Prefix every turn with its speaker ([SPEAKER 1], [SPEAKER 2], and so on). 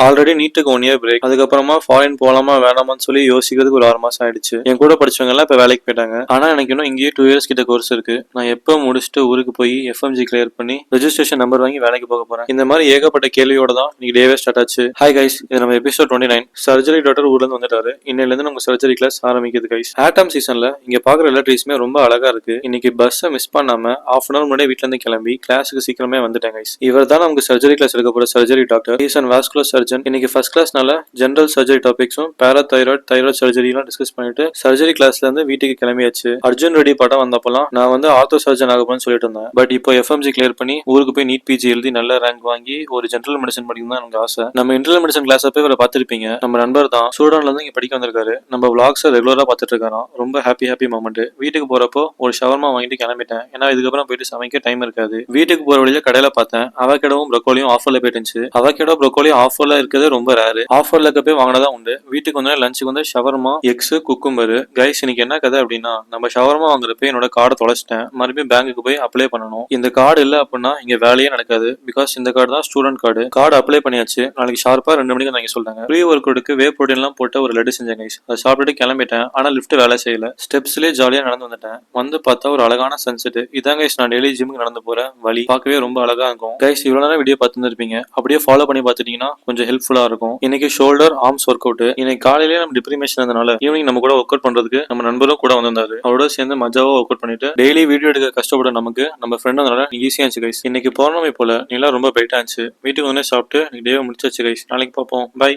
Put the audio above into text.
[SPEAKER 1] Already நீட்டுக்கு 1 year break. அதுக்கப்புறமா foreign போலாமா வேணாமான்னு சொல்லி யோசிக்கிறதுக்கு ஒரு 6 மாசம் ஆயிடுச்சு. என் கூட படிச்சவங்க எல்லாம் இப்ப வேலைக்கு போயிட்டாங்க. ஆனா எனக்கு இன்னும் இங்கேயே 2 இயர்ஸ் கிட்ட கோர்ஸ் இருக்கு. நான் எப்ப முடிச்சுட்டு ஊருக்கு போய் எஃப்எம்ஜி கிளியர் பண்ணி ரெஜிஸ்ட்ரேஷன் நம்பர் வாங்கி வேலைக்கு போக போறேன். இந்த மாதிரி ஏகப்பட்ட கேள்வியோட தான் இன்னைக்கு டேவே ஸ்டார்ட் ஆச்சு. ஹாய் கைஸ், இது நம்ம எபிசோட் 29. சர்ஜரி டாக்டர் ஊர்ல இருந்து வந்துட்டாரு. இன்னையில இருந்து நம்ம சர்ஜரி கிளாஸ் ஆரம்பிக்குது கைஸ். ஆட்டம் சீசன்ல இங்க பாக்குற எல்லா ட்ரீஸுமே ரொம்ப அழகா இருக்கு. இன்னைக்கு பஸ்ஸை மிஸ் பண்ணாம ஹாஃப் அன் அவர் முன்னாடி வீட்ல இருந்து கிளம்பி கிளாஸுக்கு சீக்கிரமே வந்துட்டேன் கைஸ். இவர் தான் நமக்கு சர்ஜரி கிளாஸ் எடுக்க போற surgery doctor. Is and vascular surgeon. இன்னைக்கு ஃபர்ஸ்ட் கிளாஸ்னால ஜெனரல் சர்ஜரி டாபிக்ஸும் பேராதைராய்டு தைராய்டு சர்ஜரி எல்லாம் டிஸ்கஸ் பண்ணிட்டு சர்ஜரி கிளாஸ்ல இருந்து வீட்டுக்கு கிளம்பியாச்சு. அர்ஜுன் ரெட்டி படம் வந்தப்பெல்லாம் நான் வந்து ஆர்த்தோ சர்ஜன் ஆக போறேன்னு சொல்லிட்டு இருந்தேன். பட் இப்போ எஃப்எம்ஜி கிளியர் பண்ணி ஊருக்கு போய் நீட் பிஜி எழுதி நல்ல ரேங்க் வாங்கி ஒரு ஜெனரல் மெடிசன் படிக்கணும் தான் எனக்கு ஆசை. நம்ம இன்டர்னல் மெடிசன் கிளாஸ் போய் இவரை பார்த்திருப்பீங்க. நம்ம நண்பர் தான். சூடான்ல இருந்து இங்க படிக்க வந்திருக்காரு. நம்ம விளாக்ஸை ரெகுலரா பார்த்துட்டு இருக்காராம். ரொம்ப ஹாப்பி மொமெண்ட். வீட்டுக்கு போறப்போ ஒரு ஷவர்மா வாங்கிட்டு கிளம்பிட்டேன். ஏன்னா இதுக்கப்புறம் போயிட்டு சமைக்க டைம் இருக்காது. வீட்டுக்கு போற வழியில கடையில பார்த்தேன். அவகேடோவும் ப்ரோக்கோலியும் ஆஃபர்ல போயிட்டு இருந்துச்சு. அவகேடோ ப்ரோக்கோலி ஆஃபர்ல இருக்கிறது ரொம்ப ரேரு. ஆஃபர்ல போய் வாங்கினதான் உண்டு. வீட்டுக்கு வந்து லஞ்சுக்கு வந்து ஷவர்மா, எக்ஸ், குக்கும்பர். கைஸ் இன்னைக்கு என்ன கதை அப்படின்னா, நம்ம ஷவர்மா வாங்குறப்ப என்னோட கார்டை தொலைச்சிட்டேன். மறுபடியும் பேங்குக்கு போய் அப்ளை பண்ணணும். இந்த கார்டு இல்ல அப்படின்னா இங்க வேலையே நடக்காது. பிகாஸ் இந்த கார்டு தான் ஸ்டூடெண்ட் கார்டு. கார்டு அப்ளை பண்ணியாச்சு. நாளைக்கு ஷார்ப்பா 2 மணிக்கு வாங்கி சொல்றாங்க. ப்ரீ ஒர்க் அவுட்டுக்கு வே ப்ரோட்டீன் எல்லாம் போட்டு ஒரு லட்டு செஞ்சேன் கைஸ். அதை சாப்பிட்டுட்டு கிளம்பிட்டேன். ஆனா லிஃப்ட் வேலை செய்யல. ஸ்டெப்ஸ்லயே ஜாலியா நடந்து வந்துட்டேன். வந்து பார்த்தா ஒரு அழகான சன்செட். இதான் கைஸ் நான் டெய்லி ஜிம்முக்கு நடந்து போறேன் வழி. பார்க்கவே ரொம்ப அழகா இருக்கும். கைஸ் இவ்வளவு நேரம் வீடியோ பார்த்துருப்பீங்க. அப்படியே ஃபாலோ பண்ணி பார்த்துட்டீங்கன்னா கொஞ்சம் ஹெல்ப்ஃபுல்லா இருக்கும். இன்னைக்கு ஷோல்டர் ஆர்ம்ஸ் ஒர்க் அவுட். இன்னைக்கு காலையிலேயே நம்ம டிப்ரிமேஷன் இருந்தனால ஈவினிங் நம்ம கூட ஒர்க் அவுட் பண்றதுக்கு நம்ம நண்பரும் கூட வந்திருந்தாரு. அவரோட சேர்ந்து மஜாவா ஒர்க் அவுட் பண்ணிட்டு டெய்லி வீடியோ எடுக்க கஷ்டப்பட நமக்கு நம்ம ஃப்ரெண்ட் வந்தனால ஈஸியா இருந்துச்சு கைஸ். இன்னைக்கு பௌர்ணமி போல நிலா ரொம்ப பிரைட்டா இருந்துச்சு. வீட்டுக்கு வந்து சாப்பிட்டு டே முடிச்சாச்சு கைஸ். நாளைக்கு பார்ப்போம். பை.